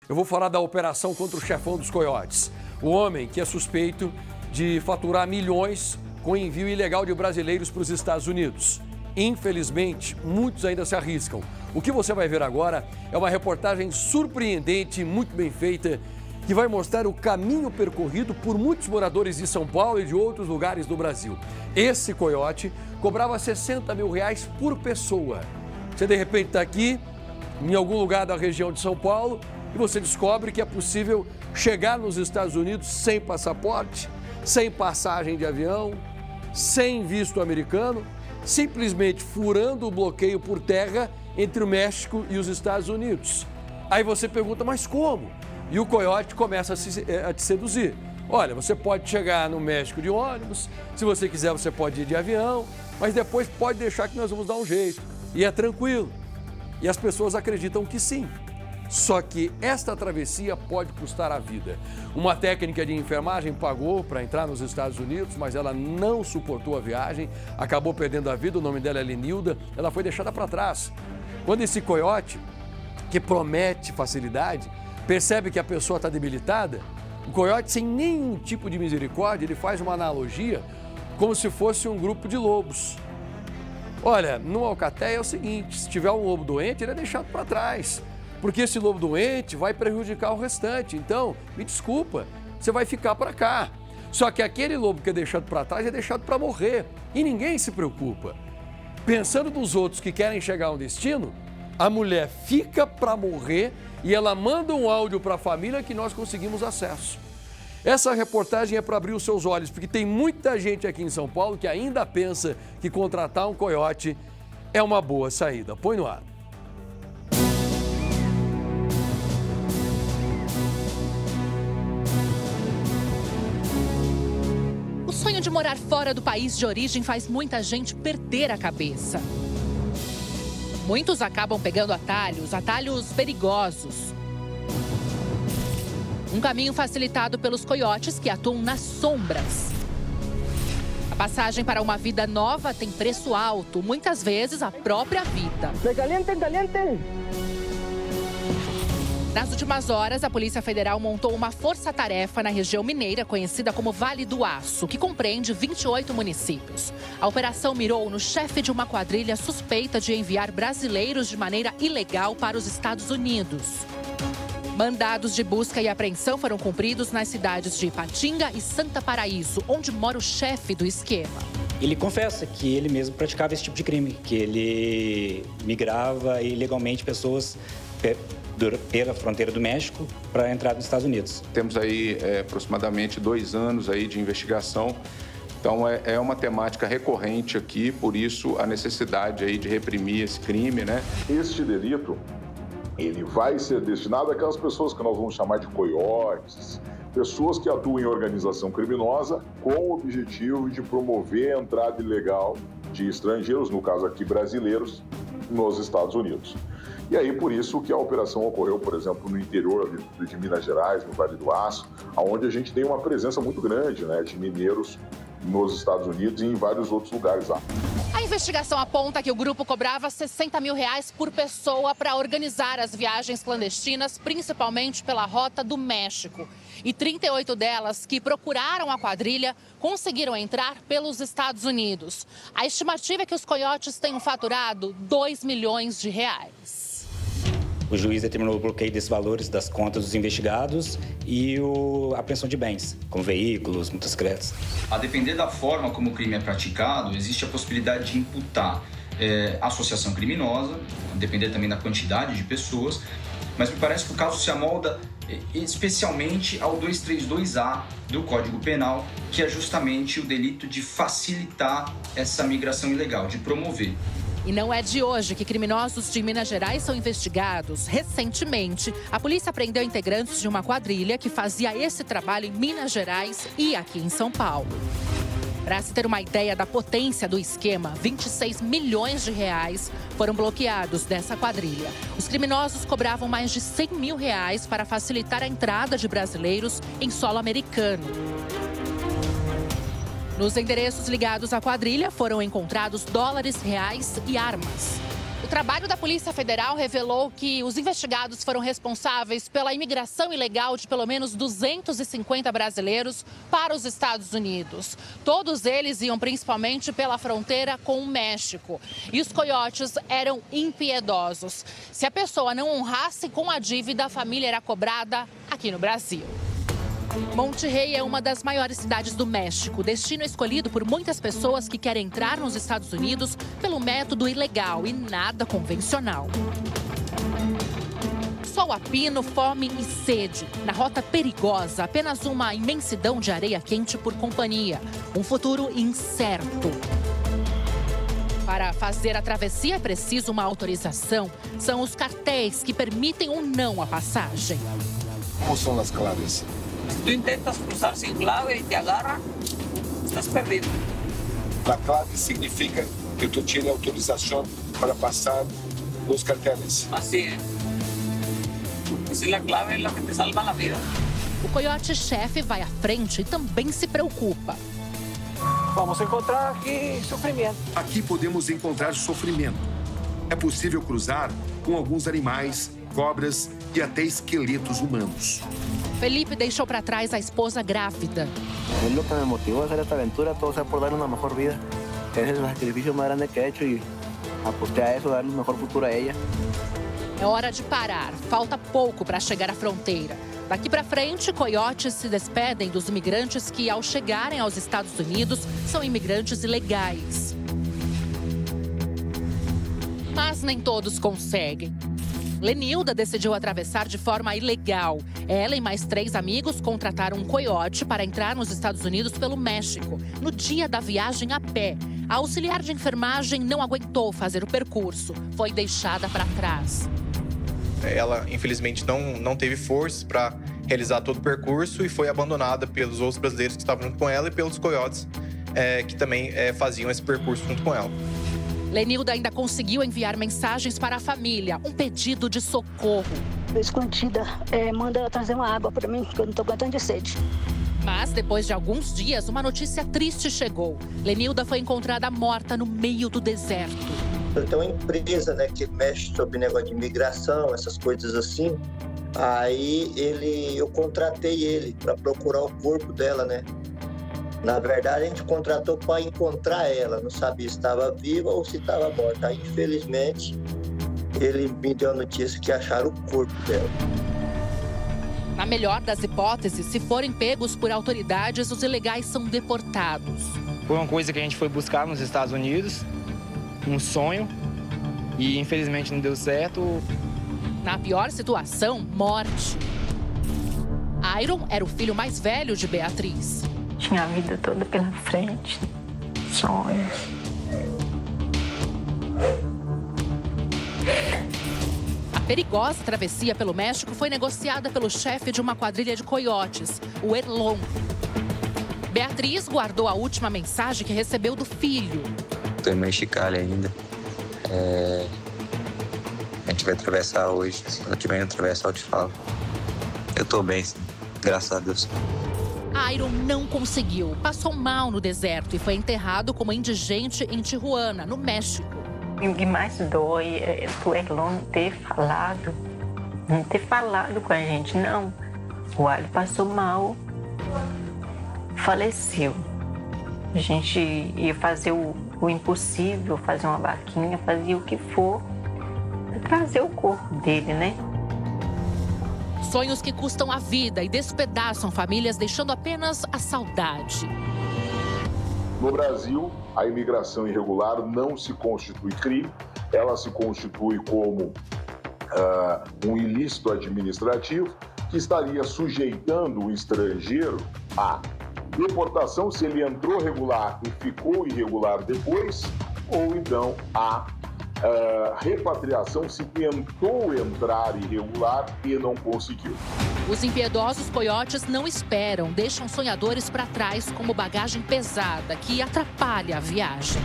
Eu vou falar da operação contra o chefão dos coiotes, o homem que é suspeito de faturar milhões com envio ilegal de brasileiros para os Estados Unidos. Infelizmente, muitos ainda se arriscam. O que você vai ver agora é uma reportagem surpreendente e muito bem feita, que vai mostrar o caminho percorrido por muitos moradores de São Paulo e de outros lugares do Brasil. Esse coiote cobrava 60 mil reais por pessoa. Você de repente está aqui, em algum lugar da região de São Paulo, e você descobre que é possível chegar nos Estados Unidos sem passaporte, sem passagem de avião, sem visto americano, simplesmente furando o bloqueio por terra entre o México e os Estados Unidos. Aí você pergunta, mas como? E o coiote começa a te seduzir. Olha, você pode chegar no México de ônibus, se você quiser você pode ir de avião, mas depois pode deixar que nós vamos dar um jeito. E é tranquilo. E as pessoas acreditam que sim. Só que esta travessia pode custar a vida. Uma técnica de enfermagem pagou para entrar nos Estados Unidos, mas ela não suportou a viagem, acabou perdendo a vida, o nome dela é Lenilda, ela foi deixada para trás. Quando esse coiote, que promete facilidade, percebe que a pessoa está debilitada, o coiote, sem nenhum tipo de misericórdia, ele faz uma analogia como se fosse um grupo de lobos. Olha, no Alcateia é o seguinte, se tiver um lobo doente, ele é deixado para trás. Porque esse lobo doente vai prejudicar o restante. Então, me desculpa, você vai ficar para cá. Só que aquele lobo que é deixado para trás é deixado para morrer. E ninguém se preocupa. Pensando nos outros que querem chegar a um destino, a mulher fica para morrer e ela manda um áudio para a família que nós conseguimos acesso. Essa reportagem é para abrir os seus olhos, porque tem muita gente aqui em São Paulo que ainda pensa que contratar um coiote é uma boa saída. Põe no ar. O sonho de morar fora do país de origem faz muita gente perder a cabeça. Muitos acabam pegando atalhos perigosos. Um caminho facilitado pelos coiotes que atuam nas sombras. A passagem para uma vida nova tem preço alto, muitas vezes a própria vida. Caliente. Nas últimas horas, a Polícia Federal montou uma força-tarefa na região mineira conhecida como Vale do Aço, que compreende 28 municípios. A operação mirou no chefe de uma quadrilha suspeita de enviar brasileiros de maneira ilegal para os Estados Unidos. Mandados de busca e apreensão foram cumpridos nas cidades de Ipatinga e Santa Paraíso, onde mora o chefe do esquema. Ele confessa que ele mesmo praticava esse tipo de crime, que ele migrava ilegalmente pessoas pela fronteira do México para entrar nos Estados Unidos. Temos aí aproximadamente 2 anos aí de investigação, então é uma temática recorrente aqui, por isso a necessidade aí de reprimir esse crime, né? Este delito, ele vai ser destinado àquelas pessoas que nós vamos chamar de coiotes, pessoas que atuam em organização criminosa com o objetivo de promover a entrada ilegal de estrangeiros, no caso aqui brasileiros, nos Estados Unidos. E aí, por isso que a operação ocorreu, por exemplo, no interior de Minas Gerais, no Vale do Aço, onde a gente tem uma presença muito grande, né, de mineiros nos Estados Unidos e em vários outros lugares lá. A investigação aponta que o grupo cobrava 60 mil reais por pessoa para organizar as viagens clandestinas, principalmente pela rota do México. E 38 delas que procuraram a quadrilha conseguiram entrar pelos Estados Unidos. A estimativa é que os coiotes tenham faturado 2 milhões de reais. O juiz determinou o bloqueio desses valores das contas dos investigados e a apreensão de bens, como veículos, motocicletas. A depender da forma como o crime é praticado, existe a possibilidade de imputar associação criminosa, a depender também da quantidade de pessoas, mas me parece que o caso se amolda especialmente ao 232A do Código Penal, que é justamente o delito de facilitar essa migração ilegal, de promover. E não é de hoje que criminosos de Minas Gerais são investigados. Recentemente, a polícia prendeu integrantes de uma quadrilha que fazia esse trabalho em Minas Gerais e aqui em São Paulo. Para se ter uma ideia da potência do esquema, 26 milhões de reais foram bloqueados dessa quadrilha. Os criminosos cobravam mais de 100 mil reais para facilitar a entrada de brasileiros em solo americano. Nos endereços ligados à quadrilha foram encontrados dólares, reais e armas. O trabalho da Polícia Federal revelou que os investigados foram responsáveis pela imigração ilegal de pelo menos 250 brasileiros para os Estados Unidos. Todos eles iam principalmente pela fronteira com o México. E os coiotes eram impiedosos. Se a pessoa não honrasse com a dívida, a família era cobrada aqui no Brasil. Monterrey é uma das maiores cidades do México, destino escolhido por muitas pessoas que querem entrar nos Estados Unidos pelo método ilegal e nada convencional. Sol a pino, fome e sede. Na rota perigosa, apenas uma imensidão de areia quente por companhia. Um futuro incerto. Para fazer a travessia é preciso uma autorização. São os cartéis que permitem ou não a passagem. Como são as claves? Si tú intentas cruzar sin clave y te agarran, estás perdido. La clave significa que tu tienes autorización para pasar los carteles. Así es. Esa es la clave, es la que te salva la vida. O coiote-chefe vai à frente e também se preocupa. Vamos encontrar aqui sofrimento. Aqui podemos encontrar sofrimento. É possível cruzar com alguns animais, cobras e até esqueletos humanos. Felipe deixou para trás a esposa grávida. Es lo que me motivó a hacer esta aventura, todo sea por dar una mejor vida. Ese es el sacrificio más grande que he hecho y aposté a eso, darle un mejor futuro a ella. É hora de parar. Falta pouco para chegar à fronteira. Daqui para frente, coiotes se despedem dos imigrantes que, ao chegarem aos Estados Unidos, são imigrantes ilegais. Mas nem todos conseguem. Lenilda decidiu atravessar de forma ilegal. Ela e mais 3 amigos contrataram um coiote para entrar nos Estados Unidos pelo México, no dia da viagem a pé. A auxiliar de enfermagem não aguentou fazer o percurso. Foi deixada para trás. Ela, infelizmente, não teve forças para realizar todo o percurso e foi abandonada pelos outros brasileiros que estavam junto com ela e pelos coiotes que também faziam esse percurso junto com ela. Lenilda ainda conseguiu enviar mensagens para a família, um pedido de socorro. Escondida, manda ela trazer uma água para mim, que eu não estou aguentando de sede. Mas, depois de alguns dias, uma notícia triste chegou. Lenilda foi encontrada morta no meio do deserto. Eu tenho uma empresa, né, que mexe sobre negócio de imigração, essas coisas assim. Aí eu contratei ele para procurar o corpo dela, né? Na verdade, a gente contratou para encontrar ela, não sabia se estava viva ou se estava morta. Aí, infelizmente, ele me deu a notícia que acharam o corpo dela. Na melhor das hipóteses, se forem pegos por autoridades, os ilegais são deportados. Foi uma coisa que a gente foi buscar nos Estados Unidos, um sonho, e infelizmente não deu certo. Na pior situação, morte. Iron era o filho mais velho de Beatriz. Tinha a vida toda pela frente, sonhos. A perigosa travessia pelo México foi negociada pelo chefe de uma quadrilha de coiotes, o Erlon. Beatriz guardou a última mensagem que recebeu do filho. Estou em Mexicali ainda. A gente vai atravessar hoje. Quando eu tiver indo atravessar, eu te falo. Eu estou bem, sim. Graças a Deus. Iron não conseguiu. Passou mal no deserto e foi enterrado como indigente em Tijuana, no México. E o que mais dói é o Erlon não ter falado com a gente, não. O Iron passou mal, faleceu. A gente ia fazer o impossível, fazer uma vaquinha, fazia o que for, para trazer o corpo dele, né? Sonhos que custam a vida e despedaçam famílias, deixando apenas a saudade. No Brasil, a imigração irregular não se constitui crime, ela se constitui como um ilícito administrativo que estaria sujeitando o estrangeiro a deportação se ele entrou regular e ficou irregular depois, ou então a repatriação se tentou entrar irregular e não conseguiu. Os impiedosos coiotes não esperam, deixam sonhadores para trás como bagagem pesada que atrapalha a viagem.